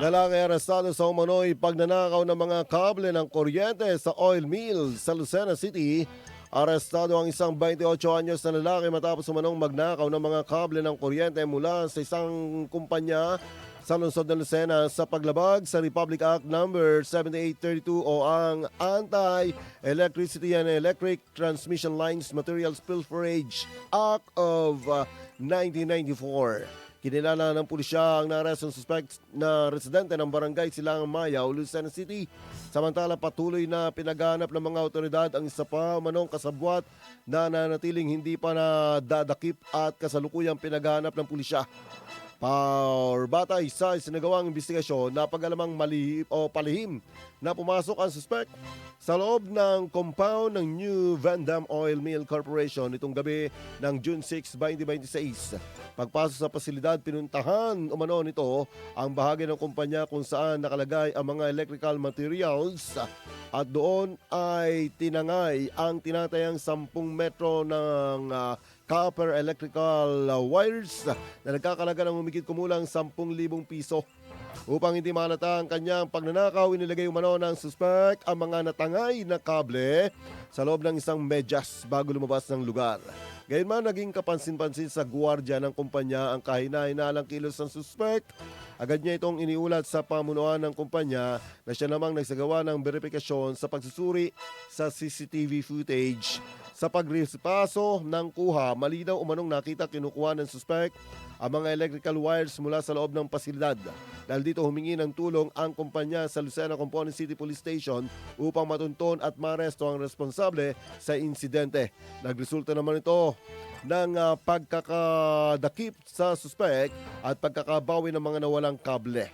Lalaki arestado sa umano'y pagnanakaw ng mga kable ng kuryente sa oil mill sa Lucena City. Arestado ang isang 28 anyos na lalaki matapos umanong magnakaw ng mga kable ng kuryente mula sa isang kumpanya sa lungsod ng Lucena sa paglabag sa Republic Act number 7832 o ang Anti-Electricity and Electric Transmission Lines Materials Pilferage Act of 1994. Kinilala ng pulisya ang naarestong suspect na residente ng barangay Silangang Mayaw, Lucena City. Samantala patuloy na pinaghanap ng mga otoridad ang isa pa manong kasabwat na nanatiling hindi pa nadadakip at kasalukuyang pinaghanap ng pulisya. Batay sa isinagawang investigasyon, napag-alamang mali o palihim na pumasok ang suspect sa loob ng compound ng New Vandam Oil Mill Corporation nitong gabi ng June 6, 2026. Pagpasok sa pasilidad, pinuntahan umano nito ang bahagi ng kumpanya kung saan nakalagay ang mga electrical materials at doon ay tinangay ang tinatayang 10 metro ng copper electrical wires na nagkakalaga ng humigit kumulang 10,000 piso. Upang hindi malata ang kanyang pagnanakaw, inilagay umano ng suspect ang mga natangay na kable sa loob ng isang medyas bago lumabas ng lugar. Gayunman, naging kapansin-pansin sa guwardiya ng kumpanya ang kahina-hinalang kilos ng suspect. Agad niya itong iniulat sa pamunuan ng kumpanya na siya namang nagsagawa ng verifikasyon sa pagsusuri sa CCTV footage. Sa pagripaso ng kuha, malinaw umanong nakita kinukuha ng suspect ang mga electrical wires mula sa loob ng pasilidad. Dahil dito humingi ng tulong ang kumpanya sa Lucena Component City Police Station upang matunton at maresto ang responsable sa insidente. Nagresulta naman ito ng pagkakadakip sa suspect at pagkakabawi ng mga nawalang kable.